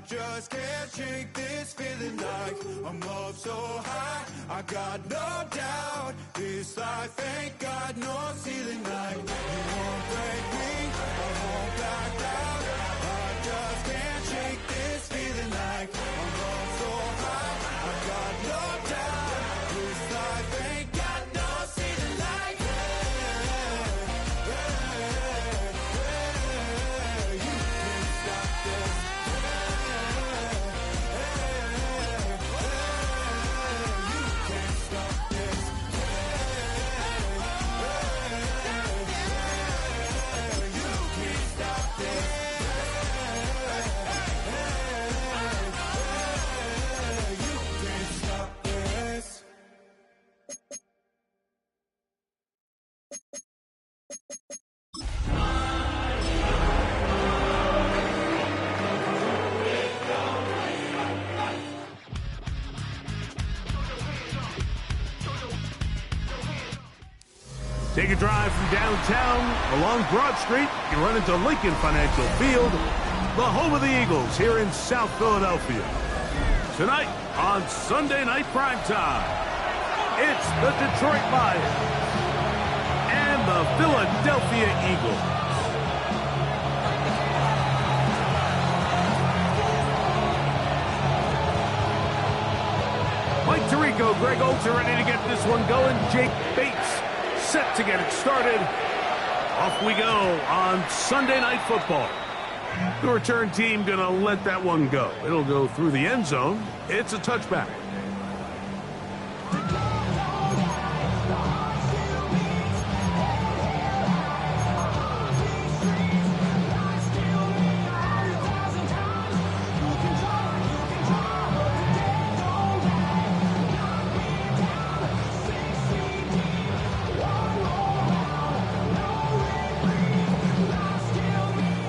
just can't shake this feeling like I'm up so high. I got no doubt this life ain't got no ceiling like you won't break me, I won't back down. I just can't shake this feeling like I'm up so high. I got no doubt this life ain't got no ceiling like you can't stop this. Take a drive from downtown along Broad Street. You run into Lincoln Financial Field, the home of the Eagles here in South Philadelphia. Tonight on Sunday Night Primetime, it's the Detroit Lions and the Philadelphia Eagles. Mike Tirico, Greg Olds are ready to get this one going. Jake Bates set to get it started. Off we go on Sunday Night Football. The return team gonna let that one go. It'll go through the end zone. It's a touchback.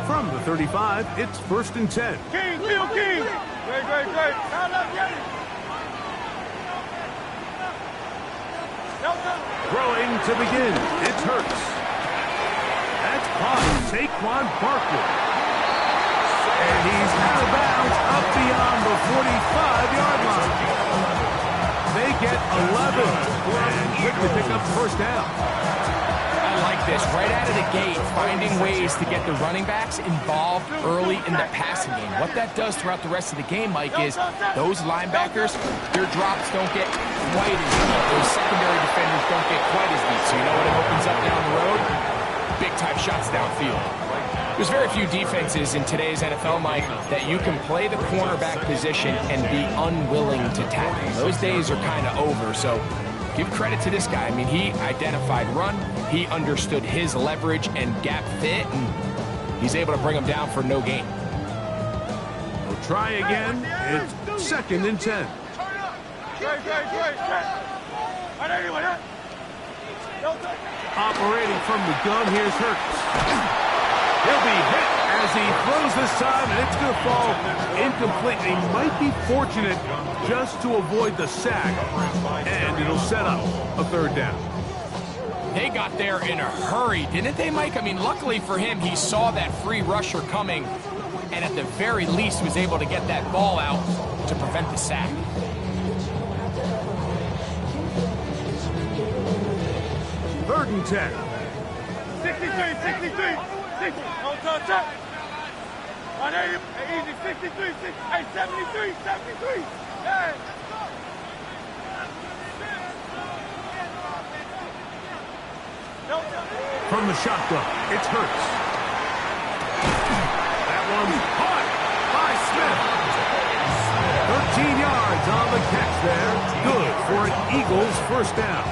From the 35, it's 1st and 10. King, Leo King. Great. Throwing to begin, it's Hurts. That's caught, Saquon Barkley. And he's out of bounds up beyond the 45-yard line. They get 11 and quick to pick up first down. I like this. Right out of the gate, finding ways to get the running backs involved early in the passing game. What that does throughout the rest of the game, Mike, is those linebackers, their drops don't get quite as deep. Those secondary defenders don't get quite as deep. So you know what it opens up down the road? Big-time shots downfield. There's very few defenses in today's NFL, Mike, that you can play the cornerback position and be unwilling to tackle. Those days are kind of over, so give credit to this guy. I mean, he identified run, he understood his leverage and gap fit, and he's able to bring him down for no gain. We'll try again. It's 2nd and 10. Operating from the gun, here's Hurts. He'll be hit as he throws this time, and it's going to fall incomplete. He might be fortunate just to avoid the sack, and it'll set up a 3rd down. They got there in a hurry, didn't they, Mike? I mean, luckily for him, he saw that free rusher coming, and at the very least was able to get that ball out to prevent the sack. Third and 10. 63. 60. No touch. 180. Easy. 63. 60. Hey, 73. Hey. From the shotgun, it's Hurts. That one's caught by Smith. 13 yards on the catch there. Good for an Eagles first down.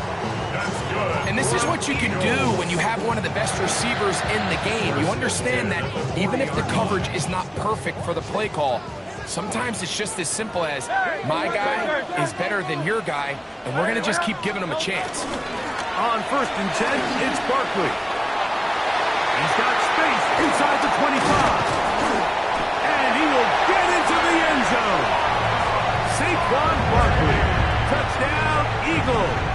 And this is what you can do when you have one of the best receivers in the game. You understand that even if the coverage is not perfect for the play call, sometimes it's just as simple as my guy is better than your guy, and we're going to just keep giving him a chance. On 1st and 10, it's Barkley. He's got space inside the 25. And he will get into the end zone. Saquon Barkley. Touchdown, Eagles.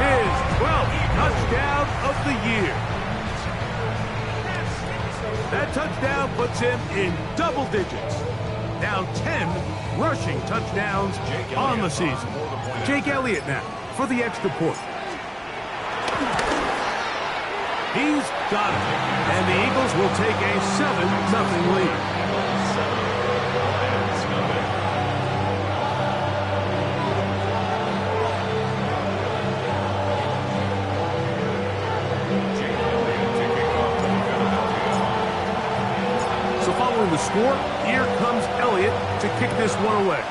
His 12th touchdown of the year. That touchdown puts him in double digits. Now 10 rushing touchdowns on the season. Jake Elliott now for the extra point. He's got it. And the Eagles will take a 7-0 lead. So following the score, here comes Elliott to kick this one away.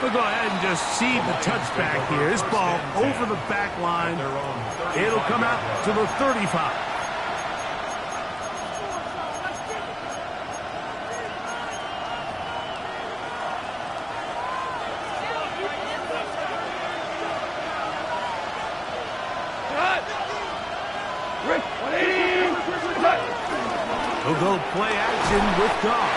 We'll go ahead and just seed the touchback here. This ball over the back line. It'll come out to the 35. He'll go play action with Goff.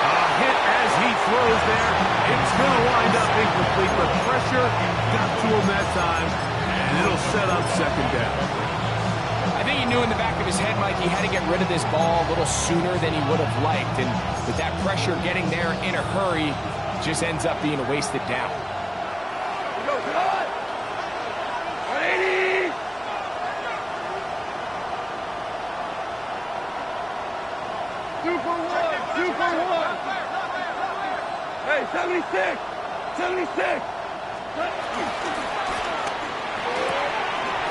A hit as he throws there. It's going to wind up incomplete, but pressure got to him that time, and it'll set up second down. I think he knew in the back of his head, Mike, he had to get rid of this ball a little sooner than he would have liked, and with that pressure getting there in a hurry, just ends up being a wasted down. Hey, 76! 76!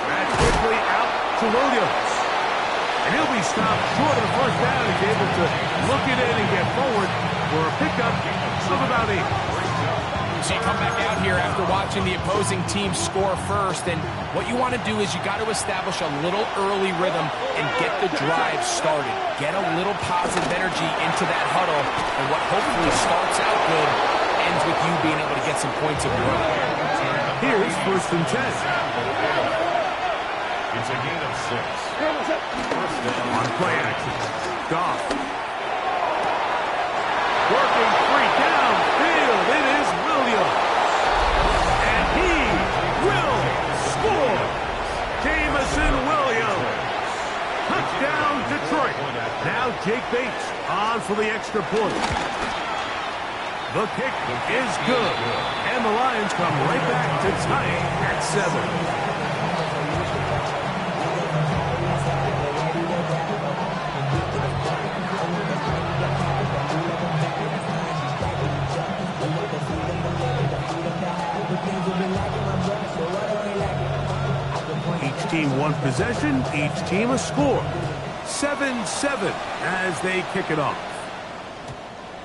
That's quickly out to Williams. And he'll be stopped short of the first down. He's able to look it in and get forward for a pickup of about 8. So you come back out here after watching the opposing team score first, and what you want to do is you got to establish a little early rhythm and get the drive started. Get a little positive energy into that huddle, and what hopefully starts out good ends with you being able to get some points of your own. Here's 1st and 10. It's a gain of 6. On play action, Goff. Working free downfield. It is Williams. And he will score. Jamison Williams. Touchdown, Detroit. Now Jake Bates on for the extra point. The kick is good. And the Lions come right back to tie it at 7. 1 possession, each team a score. 7-7 as they kick it off.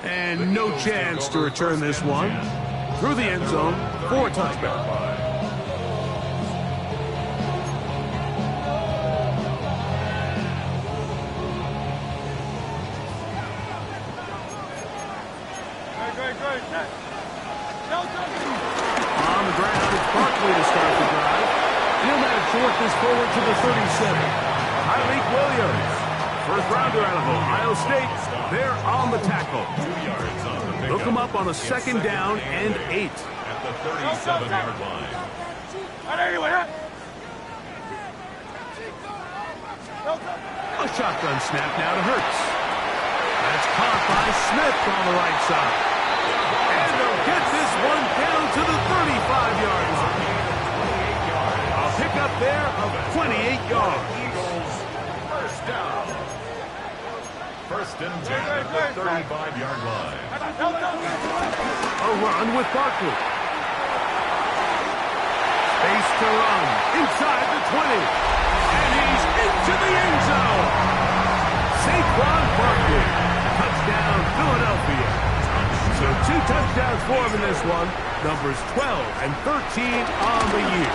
And no chance to return this one through the end zone for a touchback. On the ground, it's Barkley to start the drive. He'll manage to work this forward to the 37. Tyreek Williams, first rounder out of Ohio State. They're on the tackle. 2 yards on the pickup. They'll come up on a 2nd down and 8. At the 37-yard line. A shotgun snap now to Hurts. That's caught by Smith on the right side. And they'll get this one down to the 35-yard line. A pickup there of 28 yards. Eagles, first down. 1st and 10 at the 35-yard line. A run with Barkley. Space to run inside the 20. And he's into the end zone. Saquon Barkley. Touchdown, Philadelphia. So 2 touchdowns for him in this one. Numbers 12 and 13 on the year.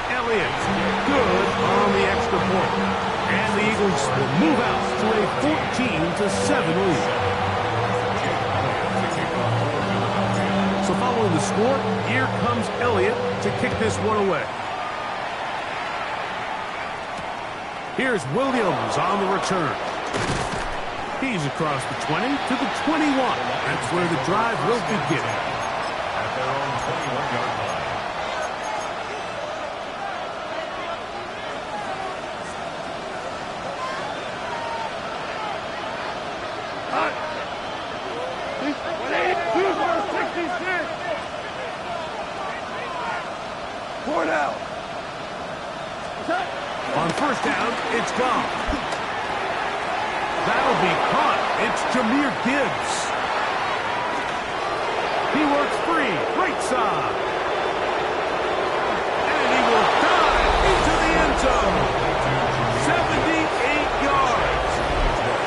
Elliott, good on the extra point. And the Eagles will move out to a 14-7 lead. So following the score, here comes Elliott to kick this one away. Here's Williams on the return. He's across the 20 to the 21. That's where the drive will begin. At their own 21-yard line. Four now. On first down, it's gone. That'll be caught. It's Jahmyr Gibbs. He works free, right side. And he will dive into the end zone. 78 yards.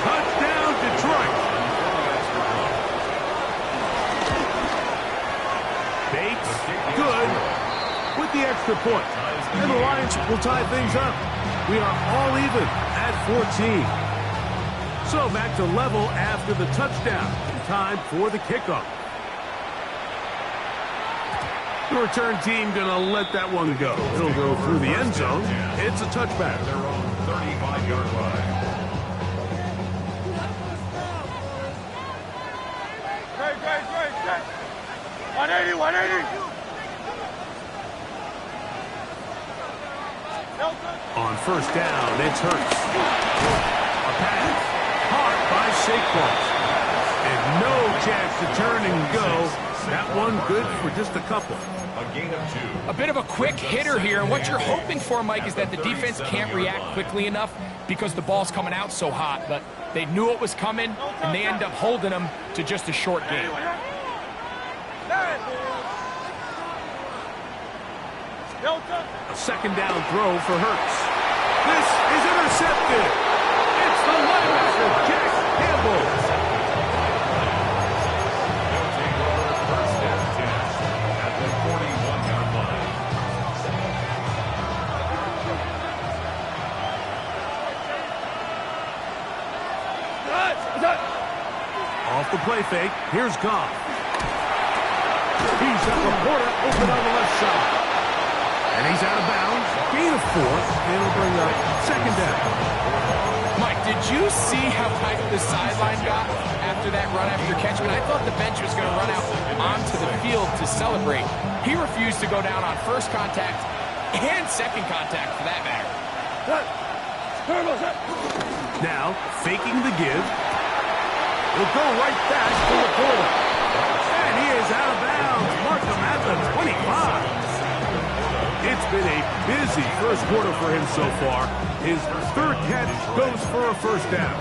Touchdown, Detroit. Bates, good, with the extra point. And the Lions will tie things up. We are all even at 14. So back to level after the touchdown. Time for the kickoff. The return team going to let that one go. It'll go through the end zone. It's a touchback. Their own 35-yard line. Great. 180. On first down, it's Hurts. A pass. Caught by Saquon. And no chance to turn and go. That one good for just a couple. A gain of 2. A bit of a quick hitter here, and what you're hoping for, Mike, is that the defense can't react quickly enough because the ball's coming out so hot, but they knew it was coming, and they end up holding them to just a short game. A second down throw for Hurts. This is intercepted. It's the linebacker, Jack Campbell. They'll take over first and 10 at the 41-yard line. Off the play fake, here's Goff. He's got Laporta open on the left side. And he's out of bounds. Gain of 4. It'll bring up second down. Mike, did you see how tight the sideline got after that run after catch? I mean, I thought the bench was going to run out onto the field to celebrate. He refused to go down on first contact and second contact, for that matter. Now, faking the give. Will go right back to Laporta. And he is out of bounds. Mark him at the 25. It's been a busy first quarter for him so far. His third catch goes for a first down.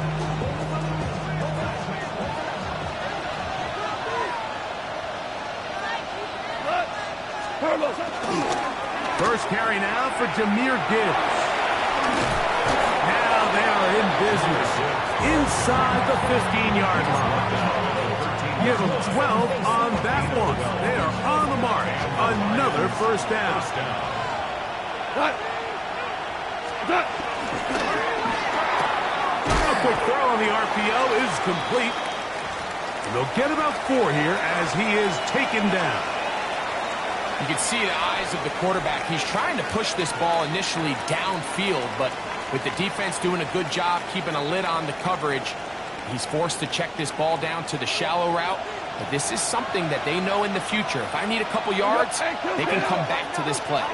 First carry now for Jahmyr Gibbs. Now they are in business. Inside the 15-yard line. Give them 12 on that one. They are on the march. Another first down. A quick throw on the RPO is complete. And they'll get about 4 here as he is taken down. You can see the eyes of the quarterback. He's trying to push this ball initially downfield, but with the defense doing a good job keeping a lid on the coverage, he's forced to check this ball down to the shallow route. But this is something that they know in the future. If I need a couple yards, they can come back to this play.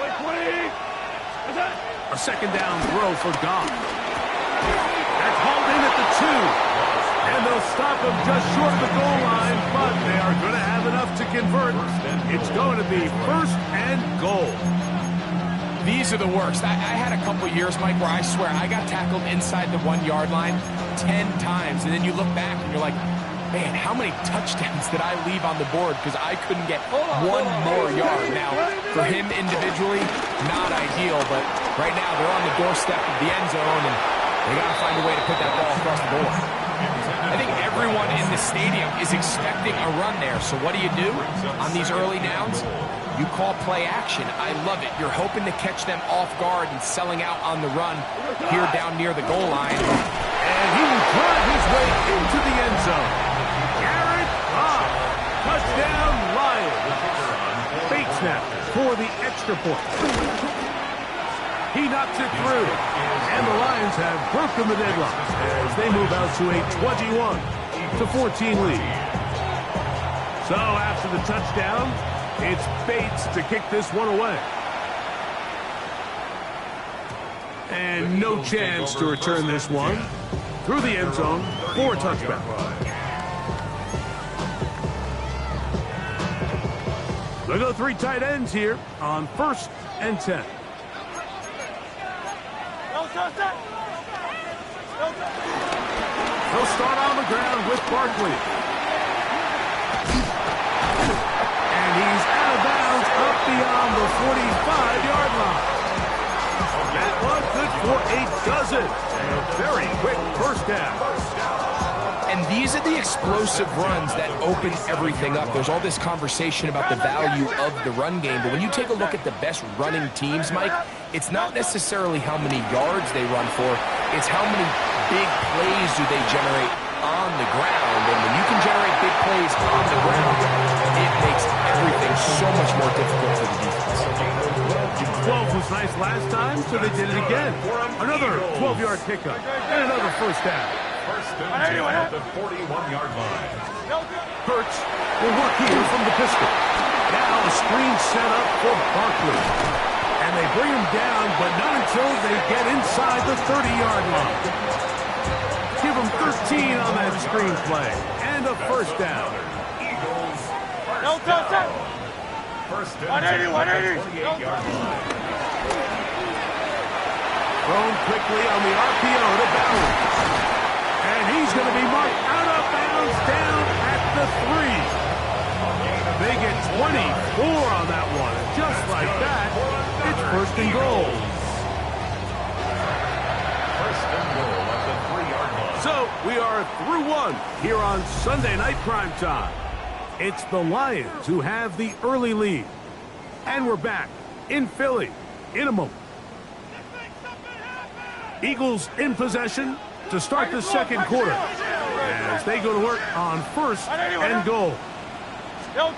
A second down throw for Goff. That's hauled in at the 2. And they'll stop him just short of the goal line, but they are going to have enough to convert. It's going to be first and goal. These are the worst. I had a couple years, Mike, where I swear I got tackled inside the 1-yard line 10 times. And then you look back and you're like, man, how many touchdowns did I leave on the board because I couldn't get one more yard? Now, for him individually, not ideal, but right now they're on the doorstep of the end zone, and they got to find a way to put that ball across the board. I think everyone in the stadium is expecting a run there, so what do? On these early downs? You call play action. I love it. You're hoping to catch them off guard and selling out on the run here down near the goal line. And he will drive his way into the end zone. Touchdown, Lions. Fake snap for the extra point. He knocks it through. And the Lions have broken the deadlock as they move out to a 21-14 lead. So after the touchdown, it's Bates to kick this one away. And no chance to return this one through the end zone for a touchback. They'll go 3 tight ends here on 1st and 10. They'll start on the ground with Barkley. And he's out of bounds up beyond the 45-yard line. That was good for a dozen. And a very quick first down. And these are the explosive runs that open everything up. There's all this conversation about the value of the run game, but when you take a look at the best running teams, Mike, it's not necessarily how many yards they run for, it's how many big plays do they generate on the ground. And when you can generate big plays on the ground, it makes everything so much more difficult for the defense. 12 was nice last time, so they did it again. Another 12-yard pickup and another first down. First and 10 at the 41-yard line. Hurts will work here from the pistol. Now a screen set up for Barkley. And they bring him down, but not until they get inside the 30-yard line. Give him 13 on that screen play. And a first down. Eagles Don't touch it. first and 10 at the 28-yard line. Thrown quickly on the RPO to Bowers. And he's going to be marked out of bounds down at the 3. They get 24 on that one. Just like that, it's first and goal. First and goal at the 3-yard line. So we are through one here on Sunday Night Primetime. It's the Lions who have the early lead. And we're back in Philly in a moment. Eagles in possession to start the second quarter as they go to work on first and goal. Saquon.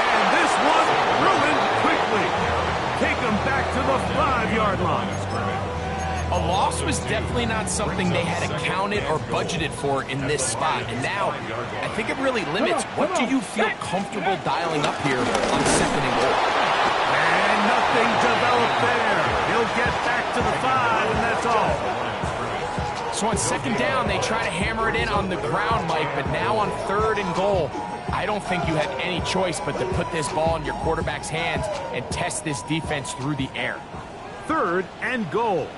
And this one ruined quickly. Take them back to the 5-yard line. A loss was definitely not something they had accounted or budgeted for in this spot. And now, I think it really limits what do you feel comfortable dialing up here on second and goal. And nothing developed there. He'll get back to the 5, and that's all. So on second down, they try to hammer it in on the ground, Mike, but now on third and goal, I don't think you have any choice but to put this ball in your quarterback's hands and test this defense through the air. Third and goal.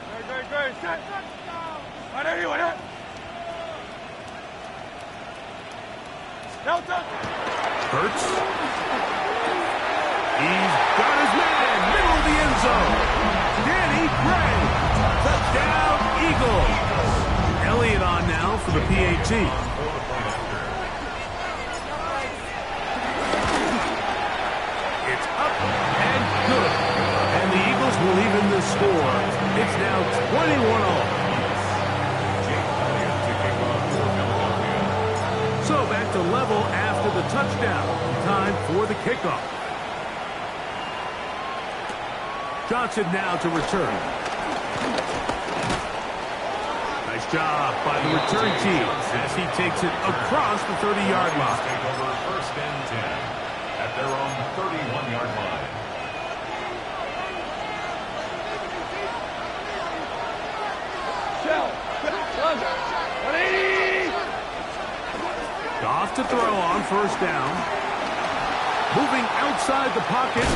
Hurts. He's got his man, middle of the end zone. Danny Gray, touchdown, Eagles. Elliott on now for the PAT. It's up and good. And the Eagles will even the score. It's now 21-all. So back to level after the touchdown. Time for the kickoff. Johnson now to return. Nice job by the return team as he takes it across the 30-yard line. Take over first and 10 at their own 31-yard line. Off to throw on first down. Moving outside the pocket.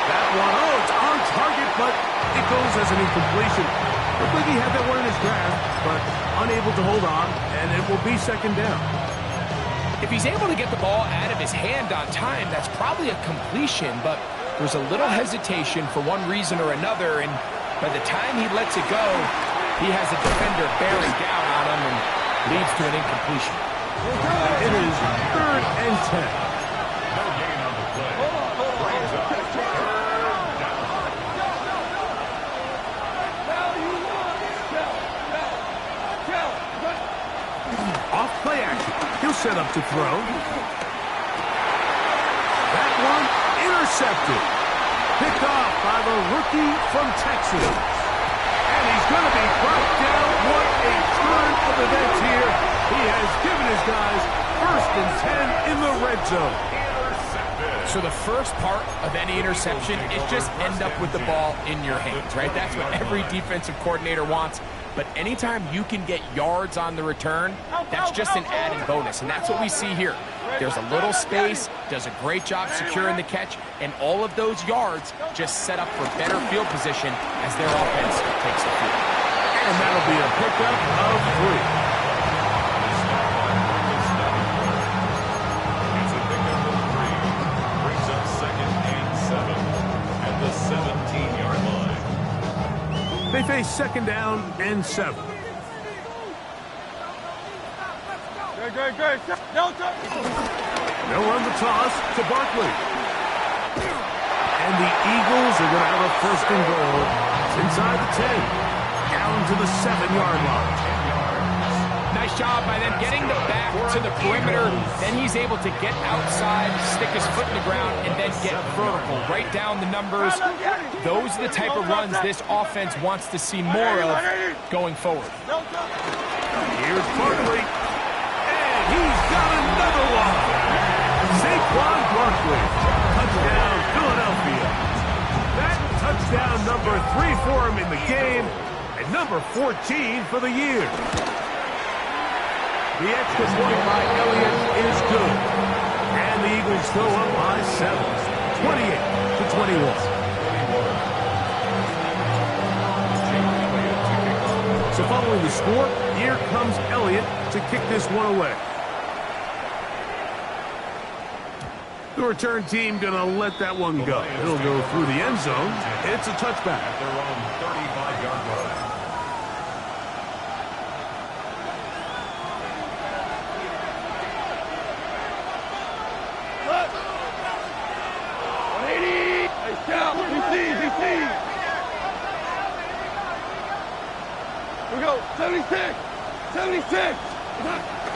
That one, it's on target, but it goes as an incompletion. Looked like he had that one in his grasp, but unable to hold on, and it will be second down. If he's able to get the ball out of his hand on time, that's probably a completion, but there's a little hesitation for one reason or another, and by the time he lets it go, he has a defender bearing down on him and leads to an incompletion. It is third and 10. No gain on the play. Brings up third down. Off play action. He'll set up to throw. That one intercepted. Picked off by the rookie from Texas. And he's going to be brought down. What a turn of events here. He has given his guys first and 10 in the red zone. So the first part of any interception is just end up with the ball in your hands, right? That's what every defensive coordinator wants. but anytime you can get yards on the return, that's just an added bonus, and that's what we see here. There's a little space, does a great job securing the catch, and all of those yards just set up for better field position as their offense takes the field. And that'll be a pickup of 3. It's a pickup of 3. Brings up 2nd and 7 at the 17-yard line. They face 2nd down and 7. Good. They'll run the toss to Barkley. And the Eagles are going to have a 1st and goal inside the 10. Down to the 7-yard line. Nice job by them getting the back to the perimeter. Then he's able to get outside, stick his foot in the ground, and then get vertical. Right down the numbers. Those are the type of runs this offense wants to see more of going forward. Here's Barkley. And he's got another one. Saquon Barkley. Touchdown, Philadelphia. That touchdown number 3 for him in the game. And number 14 for the year. The extra point by Elliott is good. And the Eagles go up by 7. 28-21. So following the score, here comes Elliott to kick this one away. The return team going to let that one go. It'll go through the end zone. It's a touchback. At their own 35-yard line. We go, 76!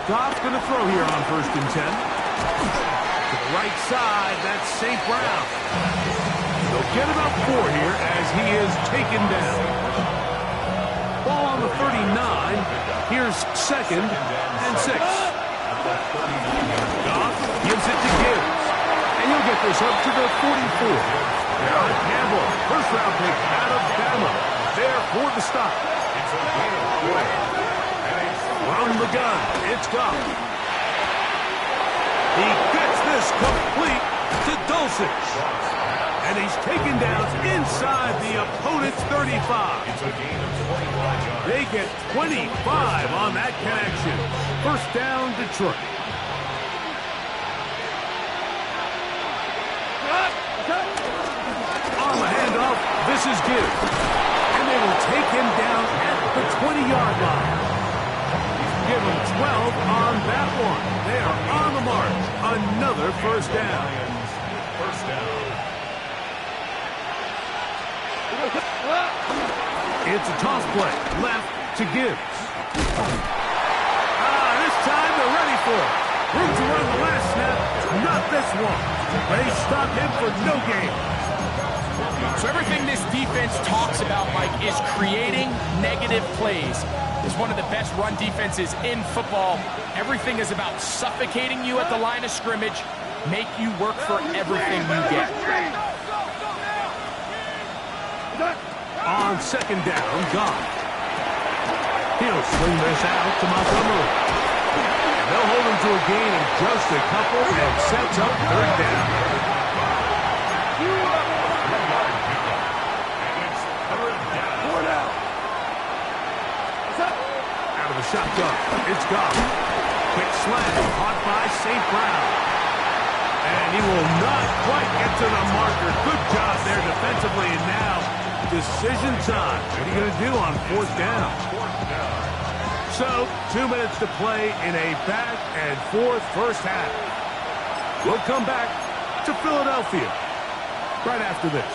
Goff's going to throw here on 1st and 10. To the right side, that's St. Brown. They'll get about 4 here as he is taken down. Ball on the 39. Here's 2nd and 6. Goff gives it to Gibbs. And he'll get this up to the 44. Now Campbell, 1st-round pick out of Bama. There for the stop. From the gun, it's Goff. He gets this complete to Dulcich. And he's taken down inside the opponent's 35. They get 25 on that connection. 1st down, Detroit. On the handoff, this is Gibbs. And they will take him down at the 20-yard line. Give him 12 on that one. They are on the march. Another 1st down. 1st down. It's a toss play. Left to Gibbs. This time they're ready for it. Room to run the last snap. Not this one. They stop him for no gain. So everything this defense talks about, Mike, is creating negative plays. It's one of the best run defenses in football. Everything is about suffocating you at the line of scrimmage, make you work for everything you get. On 2nd down, Goff. He'll swing this out to Montgomery. And they'll hold him to a gain of just a couple and sets up 3rd down. Out of the shotgun, it's Goff. Quick slant, caught by St. Brown. And he will not quite get to the marker. Good job there defensively, and now decision time. What are you going to do on 4th down? So, 2 minutes to play in a back and forth 1st half. We'll come back to Philadelphia right after this.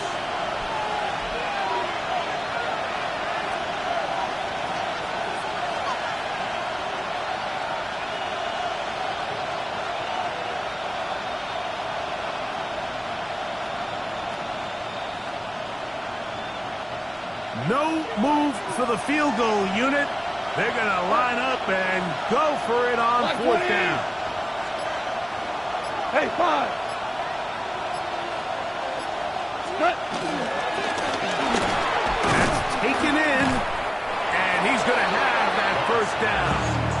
No move for the field goal unit. They're going to line up and go for it on 4th down. Hey, 5. That's taken in, and he's going to first down.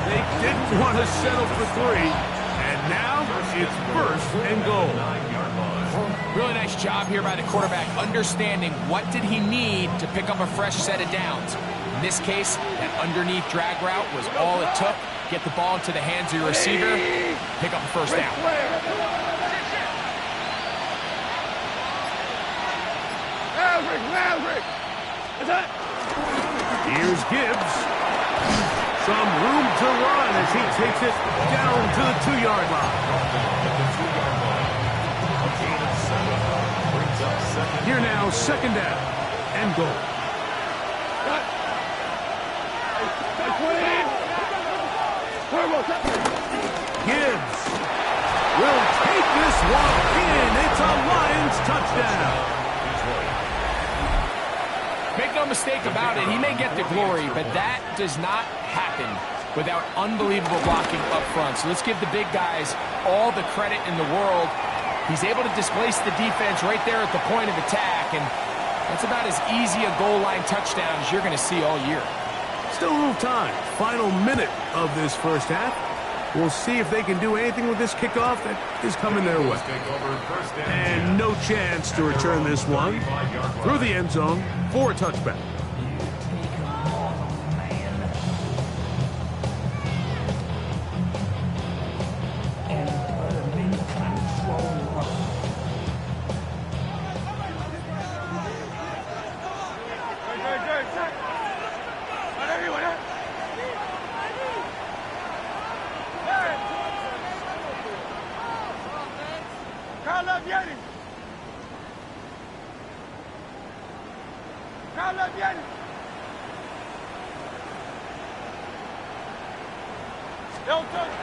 They didn't want to settle for 3. And now it's first and goal. 9-yard line. Really nice job here by the quarterback, understanding what did he need to pick up a fresh set of downs. In this case, that underneath drag route was all it took. Get the ball into the hands of your receiver, pick up a first down. Maverick! Here's Gibbs. Some room to run as he takes it down to the 2-yard line. At the 2-yard line. A gain of 7. Brings up second. Here now, second down and goal. Gibbs will take this one in. It's a Lions touchdown. Make no mistake about it, he may get the glory, but that does not happen without unbelievable blocking up front. So let's give the big guys all the credit in the world. He's able to displace the defense right there at the point of attack, and that's about as easy a goal line touchdown as you're going to see all year. Still a little time. Final minute of this first half. We'll see if they can do anything with this kickoff that is coming their way. And no chance to return this one through the end zone for a touchback.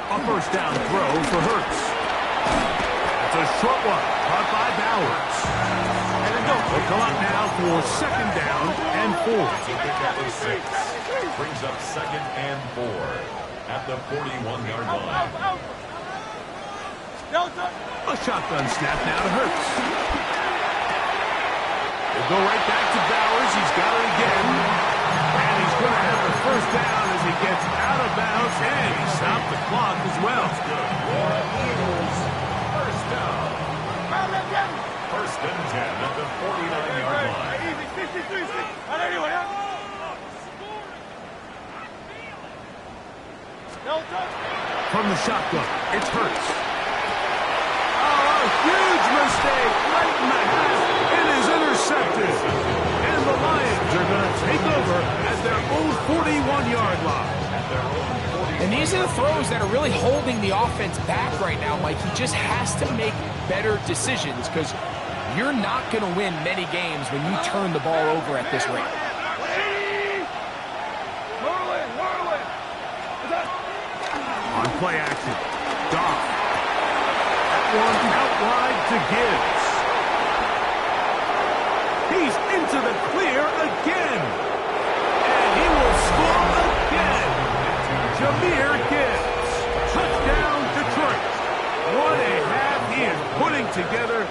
A first down throw for Hurts. It's a short one, caught by Bowers. They'll come up now for second down and 4. Brings up second and 4 at the 41-yard line. A shotgun snap now to Hurts. They'll go right back to Bowers. He's got it again. And he's going to have the first down as he gets out of bounds. And he stopped the clock as well. First down. First and 10 at the 49-yard line. From the shotgun, it's Hurts. Oh, a huge mistake right in the half. It is intercepted. And the Lions are going to take over at their own 41-yard line. And these are the throws that are really holding the offense back right now, Mike. He just has to make better decisions because you're not going to win many games when you turn the ball over at this rate. On play action, Goff. That one out wide to Gibbs. He's into the clear again. And he will score again. Jahmyr Gibbs. Touchdown, Detroit. What a half he is putting together.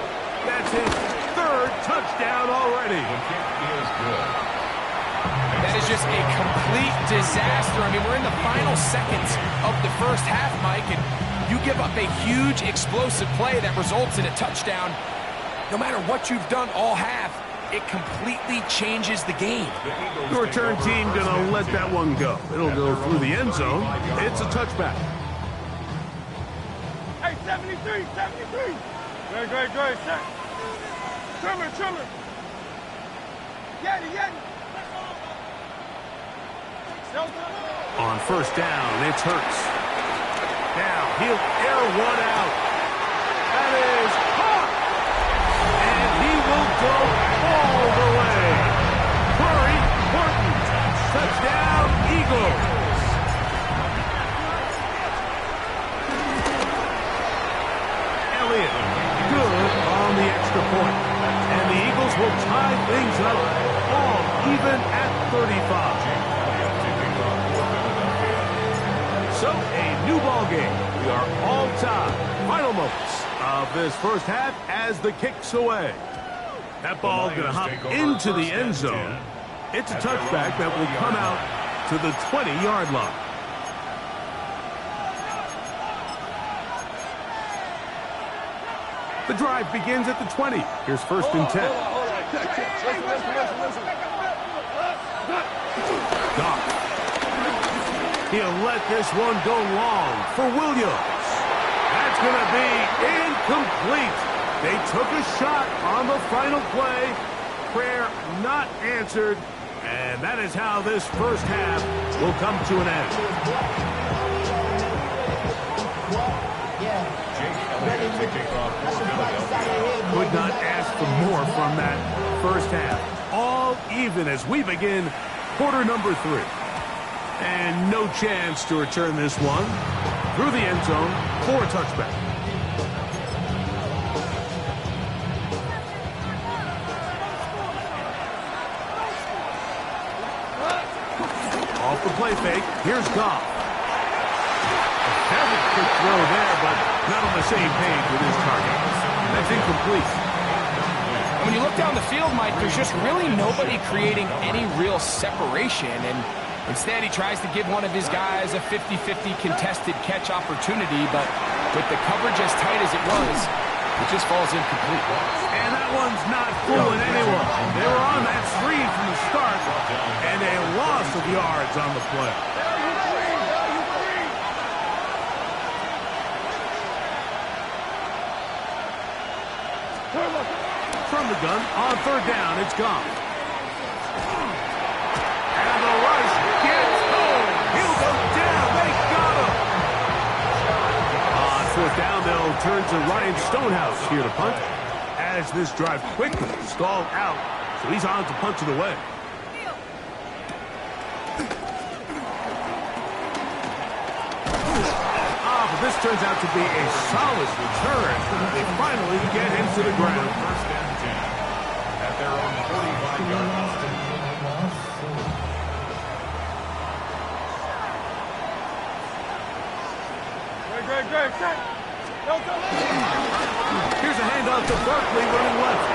That's his third touchdown already. The kick is good. That is just a complete disaster. I mean, we're in the final seconds of the first half, Mike, and you give up a huge explosive play that results in a touchdown. No matter what you've done all half, it completely changes the game. The return team going to let that one go. It'll go through the end zone. It's a touchback. Hey, 73, 73. Great, set. Trimmer. Yeti. On first down, it's Hurts. Now he'll air one out. That is caught. And he will go all the way. Curry, Horton, touchdown, Eagles. Elliott, good on the extra point. And the Eagles will tie things up all even at 35. So, a new ball game. We are all tied. Final moments of this first half as the kick's away. That ball going to hop into the end zone. It's a touchback that will come out to the 20-yard line. The drive begins at the 20. Here's first and 10. Goff. He'll let this one go long for Williams. That's going to be incomplete. They took a shot on the final play. Prayer not answered. And that is how this first half will come to an end. Could not ask for more from that first half. All even as we begin quarter number 3. And no chance to return this one through the end zone for a touchback. Off the play fake, here's Goff. That's a quick throw there, but not on the same page with his target. That's incomplete. When you look down the field, Mike, there's just really nobody creating any real separation, and instead he tries to give one of his guys a 50-50 contested catch opportunity, but with the coverage as tight as it was, it just falls incomplete. And that one's not fooling anyone. They were on that screen from the start, and a loss of yards on the play. From the gun, on third down, it's gone. And the rush gets home. He'll go down. They got him. On fourth down, they'll turn to Ryan Stonehouse here to punt. As this drive quickly stalled out, so he's on to punch it away. But this turns out to be a solid return. They finally get him to the ground. First and 10 at their own 45-yard line. Great. Here's a handoff to Barkley running left.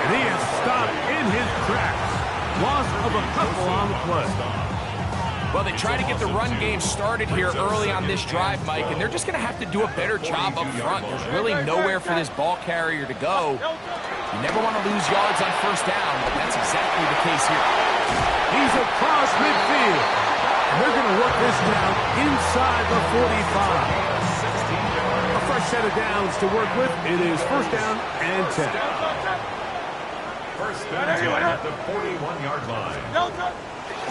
And he is stopped in his tracks. Loss of a couple on the play. Well, they try to get the run game started here early on this drive, Mike, and they're just going to have to do a better job up front. There's really nowhere for this ball carrier to go. You never want to lose yards on first down, but that's exactly the case here. He's across midfield. And they're going to work this down inside the 45. A fresh set of downs to work with. It is first down and 10. First and 10 at the 41-yard line.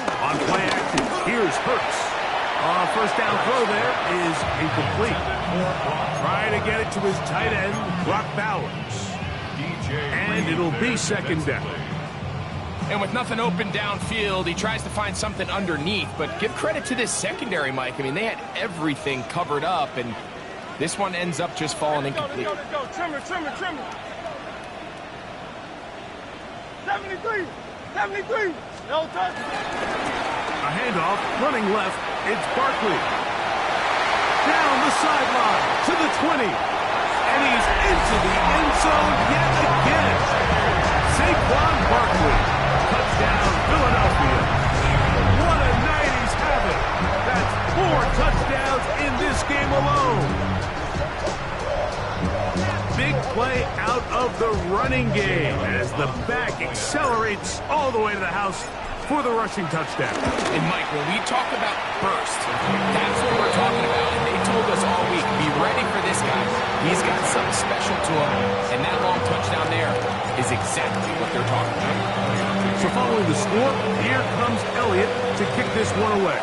On play action, here's Hurts. First down throw there is incomplete. Trying to get it to his tight end, Brock Bowers. And it'll be second down. And with nothing open downfield, he tries to find something underneath. But give credit to this secondary, Mike. I mean, they had everything covered up, and this one ends up just falling incomplete. Let's go. Trimmer. 73. No touch. A handoff, running left, it's Barkley. Down the sideline to the 20. And he's into the end zone yet again. Saquon Barkley. Touchdown, Philadelphia. What a night he's having. That's 4 touchdowns in this game alone. Big play out of the running game as the back accelerates all the way to the house for the rushing touchdown. And Mike, when we talk about burst, that's what we're talking about. And they told us all week, be ready for this guy. He's got something special to him. And that long touchdown there is exactly what they're talking about. So following the score, here comes Elliott to kick this one away.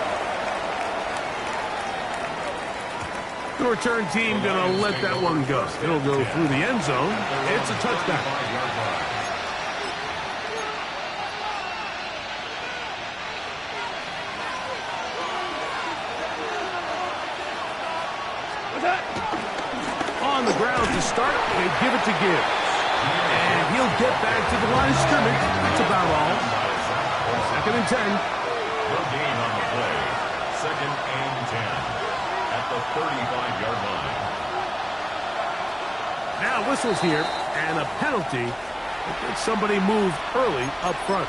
The return team going to let that one go. It'll go through the end zone. It's a touchdown. On the ground to start, they give it to Gibbs. And he'll get back to the line of scrimmage. That's about all. Second and 10. No gain on the play. Second and 10. At the 35-yard line. Now whistles here, and a penalty. Somebody moved early up front.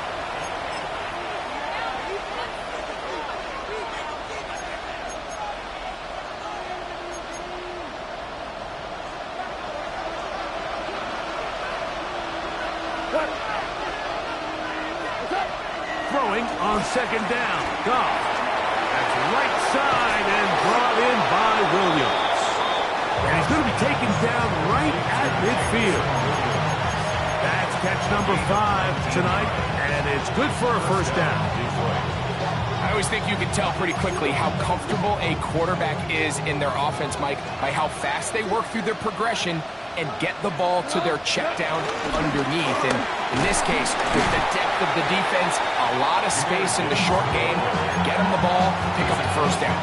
second down. Goff. That's right side and brought in by Williams. And he's going to be taken down right at midfield. That's catch number 5 tonight, and it's good for a first down. I always think you can tell pretty quickly how comfortable a quarterback is in their offense, Mike, by how fast they work through their progression and get the ball to their check down underneath. And in this case, with the depth of the defense, a lot of space in the short game, get them the ball, pick up the first down.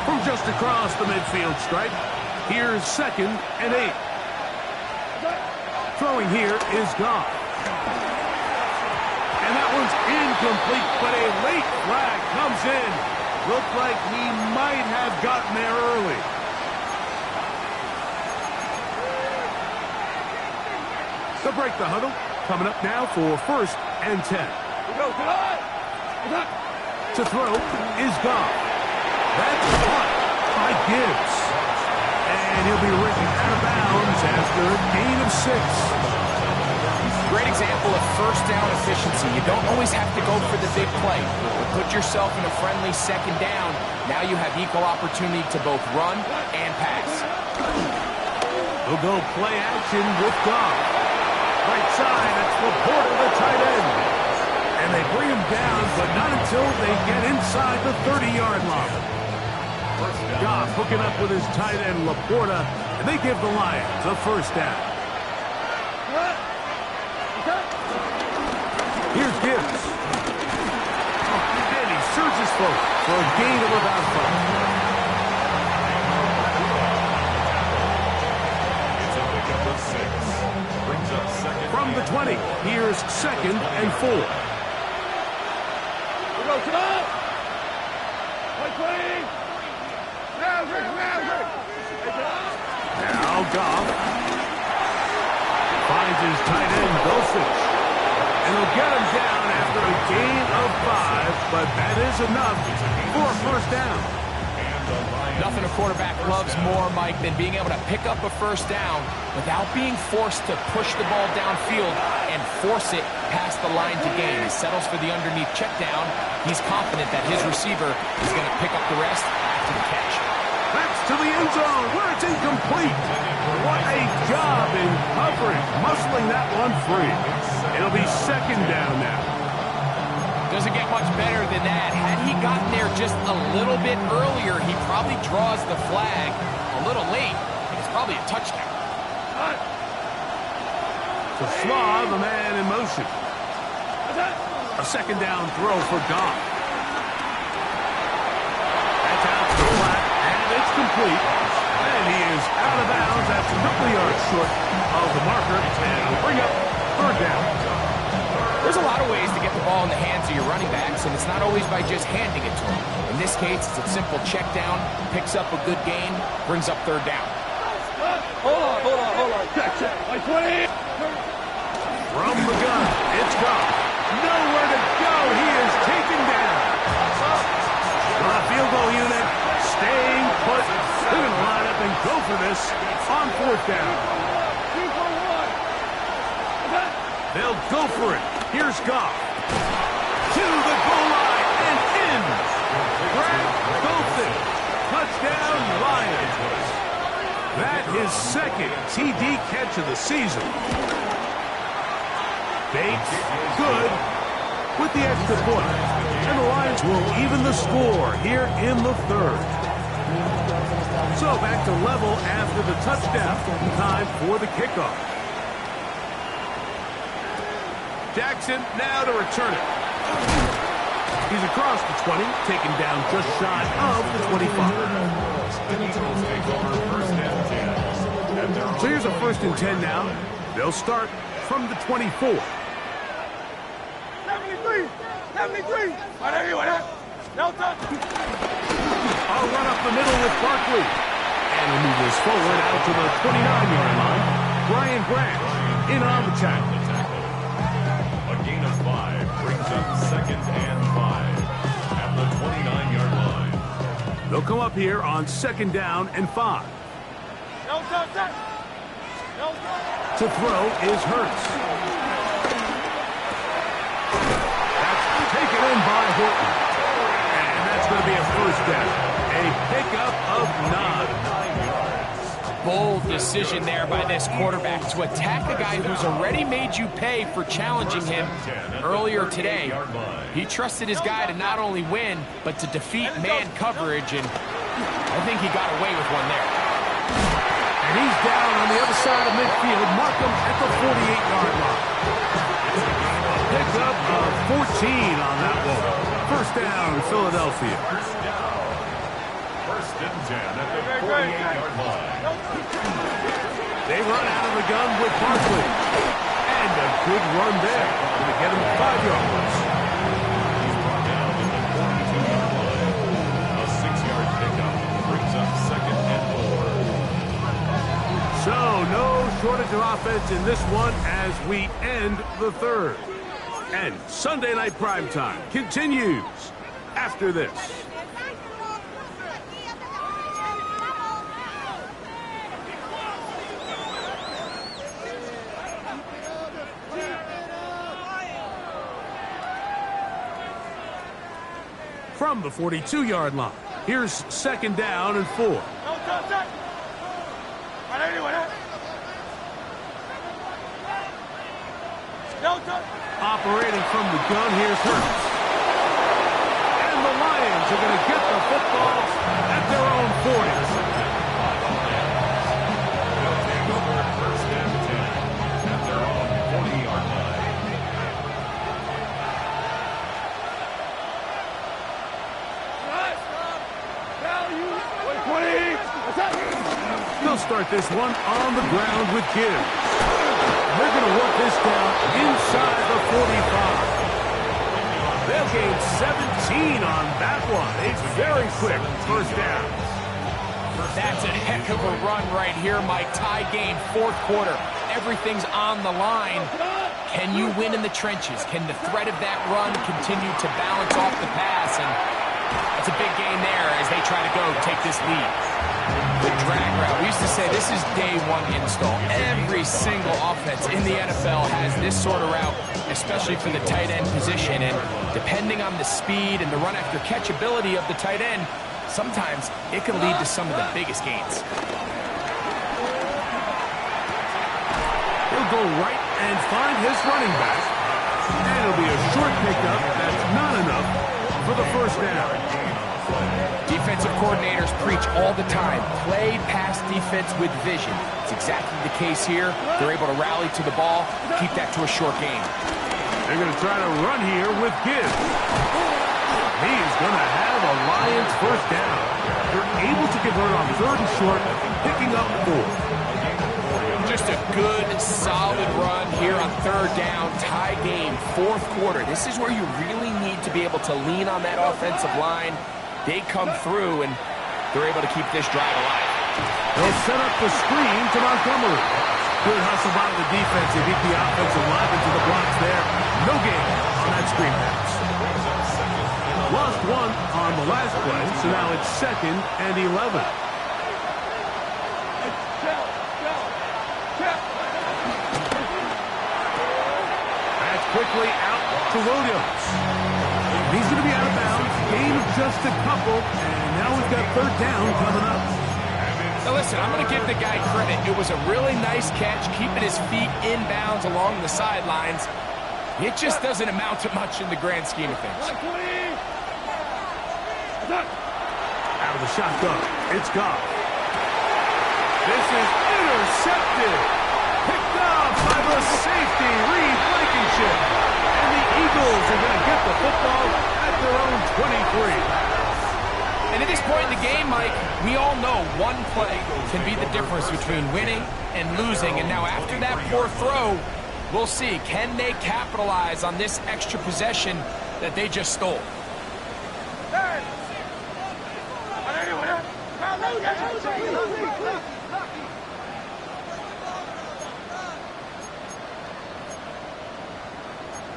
From just across the midfield stripe, here's 2nd and 8. Throwing here is Goff. And that one's incomplete, but a late flag comes in. Looked like he might have gotten there early. They'll break the huddle. Coming up now for 1st and 10. To throw is Goff. That's caught by Gibbs. And he'll be written out of bounds after a gain of 6. Great example of first down efficiency. You don't always have to go for the big play. But put yourself in a friendly second down. Now you have equal opportunity to both run and pass. They'll go play action with Goff. Right side, that's Laporta, the tight end. And they bring him down, but not until they get inside the 30-yard line. Goff hooking up with his tight end, Laporta, and they give the Lions a first down. Here's Gibbs. And he surges forward for a gain of about 5. From the 20, here's 2nd and 4. Now Goff finds his tight end, Dulcich. And he'll get him down after a gain of 5, but that is enough for a first down. Nothing a quarterback loves more, Mike, than being able to pick up a first down without being forced to push the ball downfield and force it past the line to gain. He settles for the underneath check down. He's confident that his receiver is going to pick up the rest after the catch. That's to the end zone where it's incomplete. What a job in covering, muscling that one free. It'll be second down now. Doesn't get much better than that. Had he gotten there just a little bit earlier, he probably draws the flag a little late, and it's probably a touchdown. To Slaw, the man in motion. A second down throw for Goff. That's out to the flat, and it's complete. And he is out of bounds. That's a couple yards short of the marker, and will bring up third down. There's a lot of ways to get the ball in the hands of your running backs, and it's not always by just handing it to them. In this case, it's a simple check down, picks up a good gain, brings up third down. Hold on. Check. Like 20. From the gun, it's Goff. Nowhere to go. He is taken down. The field goal unit staying put. They're going to line up and go for this on fourth down. They'll go for it. Here's Goff. To the goal line and in. Brad Golson. Touchdown, Lions. That is second TD catch of the season. Bates, good, with the extra point. And the Lions will even the score here in the third. So back to level after the touchdown. Time for the kickoff. Jackson now to return it. He's across the 20, taken down just shy of the 25. So here's a 1st and 10 now. They'll start from the 24. 73. No touch. I'll run up the middle with Barkley. And he'll move this forward out to the 29-yard line. Brian Branch in on the tackle. A gain of 5 brings up 2nd and 5 at the 29-yard line. They'll come up here on 2nd down and 5. No touch. To throw is Hurts. That's taken in by Horton. And that's going to be a first down. A pickup of 9. Bold decision there by this quarterback to attack a guy who's already made you pay for challenging him earlier today. He trusted his guy to not only win, but to defeat man coverage, and I think he got away with one there. And he's down on the other side of midfield. Mark him at the 48-yard line. Pickup of 14 on that one. First down, Philadelphia. First and 10 at the 48-yard line. They run out of the gun with Barkley. And a good run there. Going to get him 5 yards. He's brought down at the 42-yard line. A 6-yard pickup brings up second and 4. So, no shortage of offense in this one as we end the third. And Sunday Night Primetime continues after this. From the 42-yard line, here's second down and 4. Operating from the gun, here's Hurts. And the Lions are going to get the football at their own 40. They'll take over first and 10 at their own 40-yard line. They'll start this one on the ground with Gibbs. They're going to work this down inside the 45. They'll gain 17 on that one. A very quick first down. That's a heck of a run right here, Mike. Tie game, fourth quarter. Everything's on the line. Can you win in the trenches? Can the threat of that run continue to balance off the pass? And that's a big gain there as they try to go take this lead. The drag route. We used to say this is day one install. Every single offense in the NFL has this sort of route, especially for the tight end position. And depending on the speed and the run after catch ability of the tight end, sometimes it can lead to some of the biggest gains. He'll go right and find his running back. And it'll be a short pickup. That's not enough for the first down. Defensive coordinators preach all the time, play pass defense with vision. It's exactly the case here. They're able to rally to the ball, keep that to a short game. They're going to try to run here with Gibbs. He's going to have a Lions first down. They're able to convert on third and short, picking up 4. Just a good, solid run here on third down, tie game, fourth quarter. This is where you really need to be able to lean on that offensive line. They come through, and they're able to keep this drive alive. They'll set up the screen to Montgomery. Good hustle by the defense. They beat the offensive line into the blocks there. No gain on that screen pass. Lost one on the last play, so now it's second and 11. That's quickly out to Williams. He's going to be out of bounds. Gain of just a couple, and now we've got third down coming up. Now listen, I'm going to give the guy credit. It was a really nice catch, keeping his feet in bounds along the sidelines. It just doesn't amount to much in the grand scheme of things. Out of the shotgun, it's Goff. This is intercepted. Picked up by the safety, Reed Blankenship. And the Eagles are going to get the football at their own 23. And at this point in the game, Mike, we all know one play can be the difference between winning and losing. And now after that poor throw, we'll see, can they capitalize on this extra possession that they just stole?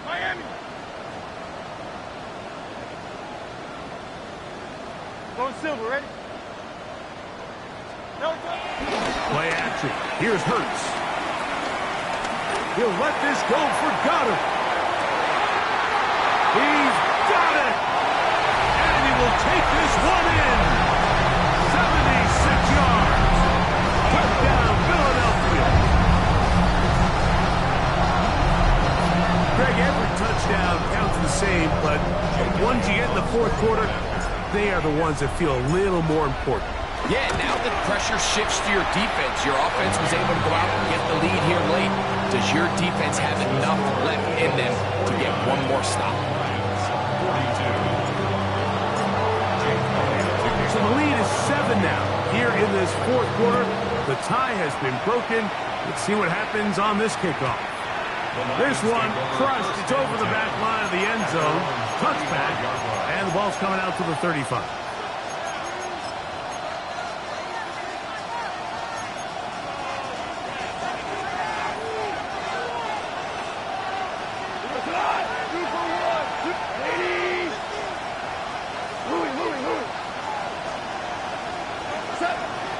Miami. Going silver, ready? Play action. Here's Hurts. He'll let this go for Goddard. He's got it! And he will take this one in. 76 yards. Touchdown, Philadelphia. Greg, every touchdown counts the same, but ones you get in the fourth quarter, they are the ones that feel a little more important. Yeah, now that pressure shifts to your defense, your offense was able to go out and get the lead here late. Does your defense have enough left in them to get one more stop? So the lead is 7 now. Here in this fourth quarter, the tie has been broken. Let's see what happens on this kickoff. This one crushed. It's over the back line of the end zone. Touchback. And the ball's coming out to the 35.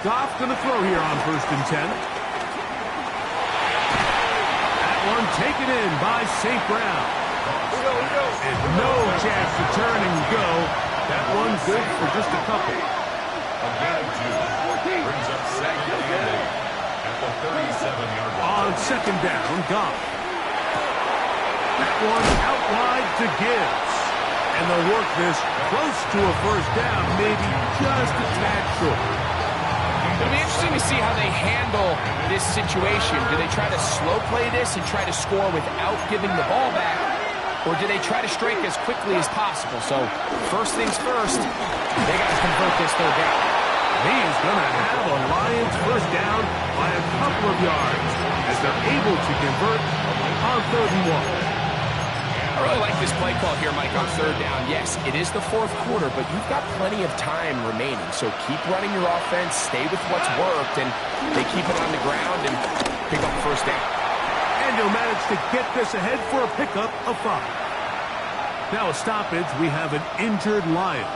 Goff going to throw here on 1st and 10. That one taken in by St. Brown. And no chance to turn and go. That one's good for just a couple. A gain of 2 brings up 2nd and 8 at the 37-yard line. On 2nd down, Goff. That one out wide to Gibbs. And they'll work this close to a 1st down, maybe just a tad short. It'll be interesting to see how they handle this situation. Do they try to slow play this and try to score without giving the ball back? Or do they try to strike as quickly as possible? So, first things first, they got to convert this 3rd down. He is going to have a Lions 1st down by a couple of yards as they're able to convert on 3rd and 1. I really like this play call here, Mike, on 3rd down. Yes, it is the 4th quarter, but you've got plenty of time remaining. So keep running your offense, stay with what's worked, and they keep it on the ground and pick up 1st down. And he'll manage to get this ahead for a pickup of 5. Now a stoppage, we have an injured Lion.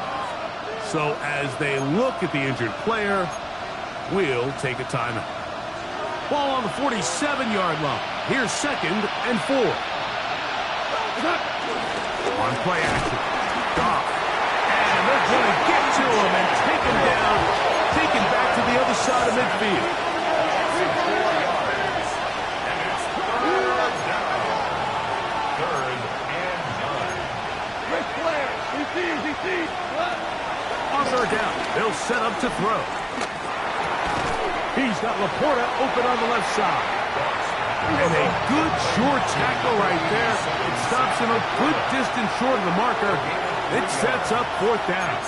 So as they look at the injured player, we'll take a timeout. Ball on the 47-yard line. Here's 2nd and 4. On play action. Goff. And they're going to get to him and take him down. Taken back to the other side of midfield. 4 yards. And it's 3rd down. 3rd and 9. Great player. He On 3rd down, they'll set up to throw. He's got Laporta open on the left side. And a good short tackle right there. It stops him a good distance short of the marker. It sets up 4th down.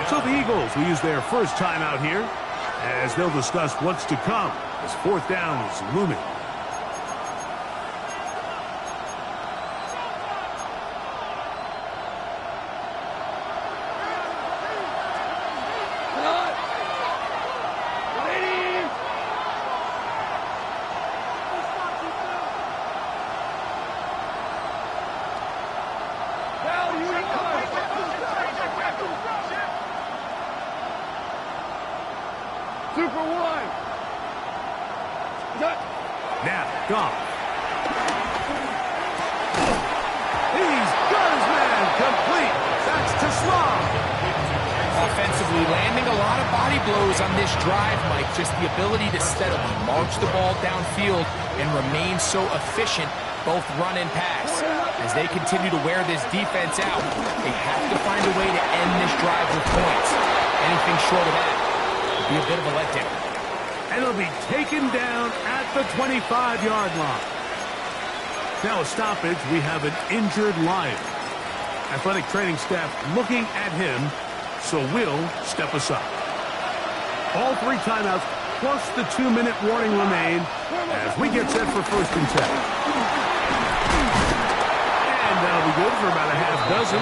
So the Eagles will use their first timeout here as they'll discuss what's to come as 4th down is looming. Super one. Now, Goff. He's got his man complete. That's to Sloan. Offensively, landing a lot of body blows on this drive, Mike. Just the ability to steadily march the ball downfield and remain so efficient, both run and pass. As they continue to wear this defense out, they have to find a way to end this drive with points. Anything short of that would be a bit of a letdown. And it'll be taken down at the 25-yard line. Now a stoppage, we have an injured Lion. Athletic training staff looking at him, so we'll step aside. All 3 timeouts plus the 2-minute warning remain as we get set for 1st and 10. And that'll be good for about a half dozen.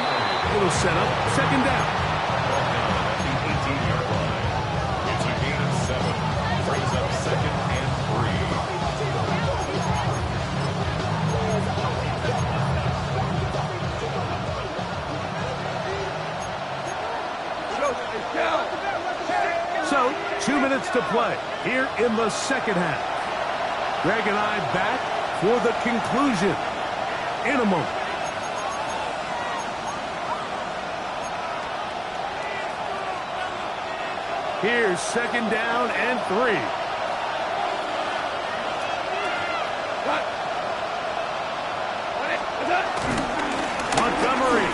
It'll set up 2nd down. At the 18-yard line. It's a gain of 7. Brings up 2nd and 3. So, 2 minutes to play here in the 2nd half. Greg and I back for the conclusion in a moment. Here's second down and 3. Montgomery.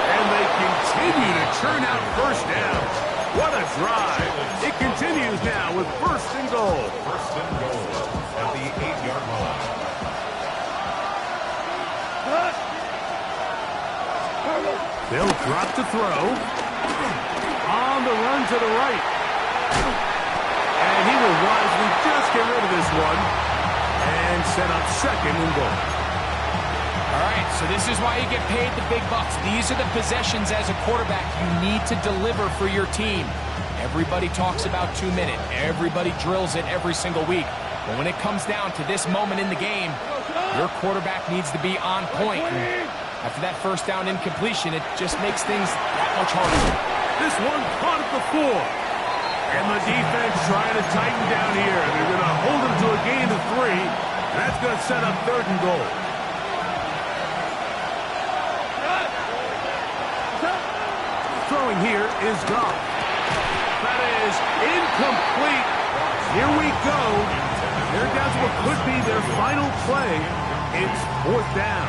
And they continue to churn out first downs. What a drive. It continues now with first and goal. First and goal at the 8-yard line. They'll drop to throw. On the run to the right. And he will wisely just get rid of this one and set up second and goal. All right, so this is why you get paid the big bucks. These are the possessions as a quarterback you need to deliver for your team. Everybody talks about 2-minute. Everybody drills it every single week. But when it comes down to this moment in the game, your quarterback needs to be on point. And after that first down incompletion, it just makes things that much harder. This one caught at the 4. And the defense trying to tighten down here. They're going to hold him to a gain of 3. And that's going to set up third and goal. Throwing here is Goff. That is incomplete. Here we go. They're down to what could be their final play. It's fourth down.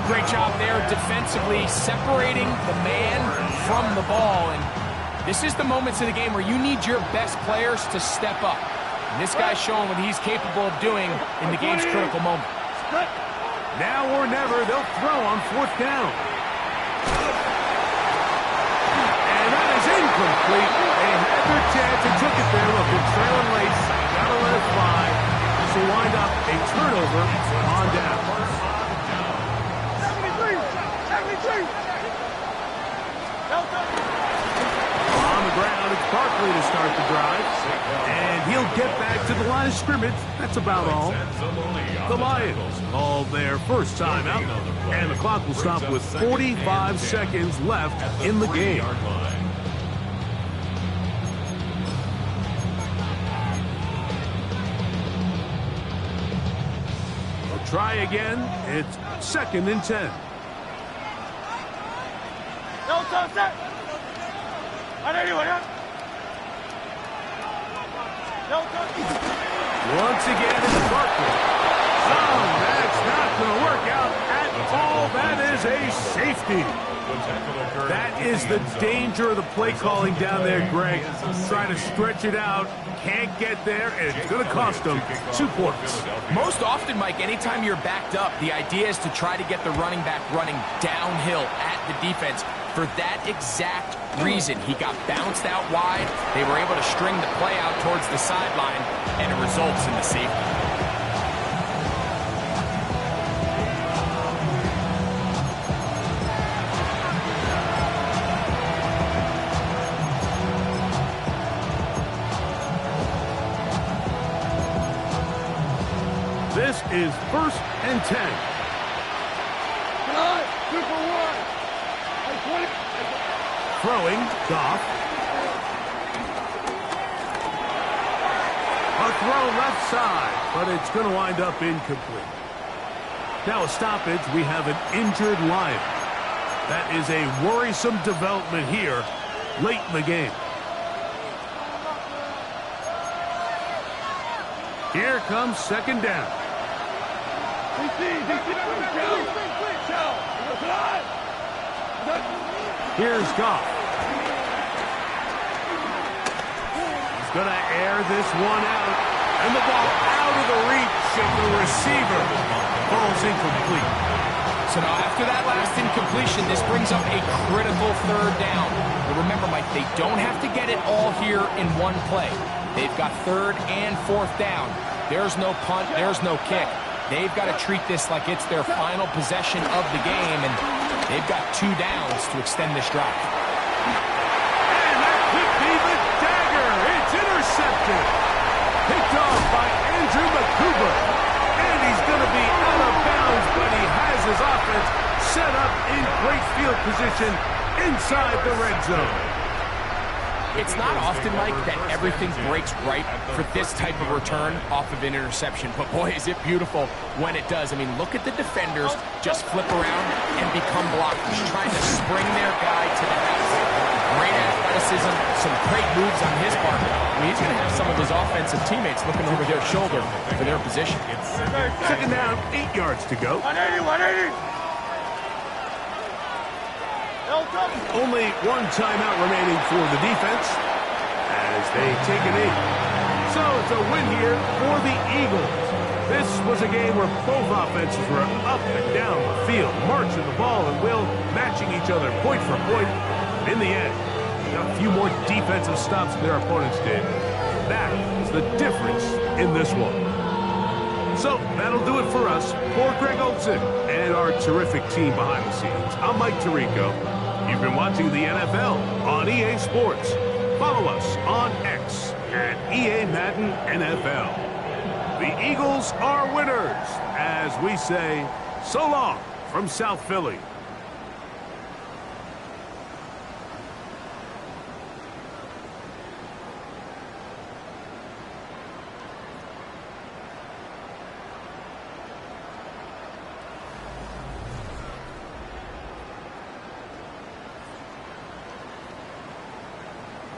Great job there defensively, separating the man from the ball. And this is the moments in the game where you need your best players to step up. And this guy's showing what he's capable of doing in the game's critical moment. Now or never, they'll throw on fourth down. And that is incomplete. They had their chance and took it there. Look, they're trailing late. Gotta let it fly. This will wind up a turnover on down. 73. On the ground, it's Barkley to start the drive. And he'll get back to the line of scrimmage. That's about all. The Lions call their first time out. And the clock will stop with 45 seconds left in the game. They'll try again. It's second and 10. Once again, it's Barkley. Oh, that's not going to work out at all. That is a safety. That is the danger of the play calling down there, Greg. Trying to stretch it out, can't get there, and it's going to cost them 2 points. Most often, Mike, anytime you're backed up, the idea is to try to get the running back running downhill at the defense. For that exact reason, he got bounced out wide. They were able to string the play out towards the sideline, and it results in the safety. This is first and 10. Throwing, Goff. A throw left side, but it's going to wind up incomplete. Now a stoppage, we have an injured Lion. That is a worrisome development here late in the game. Here comes second down. Here's Goff. He's going to air this one out. And the ball out of the reach of the receiver. Ball's incomplete. So now after that last incompletion, this brings up a critical third down. But remember, Mike, they don't have to get it all here in one play. They've got third and fourth down. There's no punt, there's no kick. They've got to treat this like it's their final possession of the game, and they've got 2 downs to extend this drive. And that could be the dagger. It's intercepted. Picked off by Andrew McCouber. And he's going to be out of bounds, but he has his offense set up in great field position inside the red zone. It's not often, Mike, that everything breaks right for this type of return off of an interception. But, boy, is it beautiful when it does. I mean, look at the defenders just flip around and become blockers, trying to spring their guy to the house. Great athleticism, some great moves on his part. I mean, he's going to have some of his offensive teammates looking over their shoulder for their position. Second down, 8 yards to go. 180, 180. Only one timeout remaining for the defense as they take a knee. So it's a win here for the Eagles. This was a game where both offenses were up and down the field, marching the ball and will, matching each other point for point. In the end, a few more defensive stops than their opponents did. That is the difference in this one. So that'll do it for us. For Greg Olson and our terrific team behind the scenes, I'm Mike Tirico. You've been watching the NFL on EA Sports. Follow us on X at EA Madden NFL. The Eagles are winners, as we say, so long from South Philly.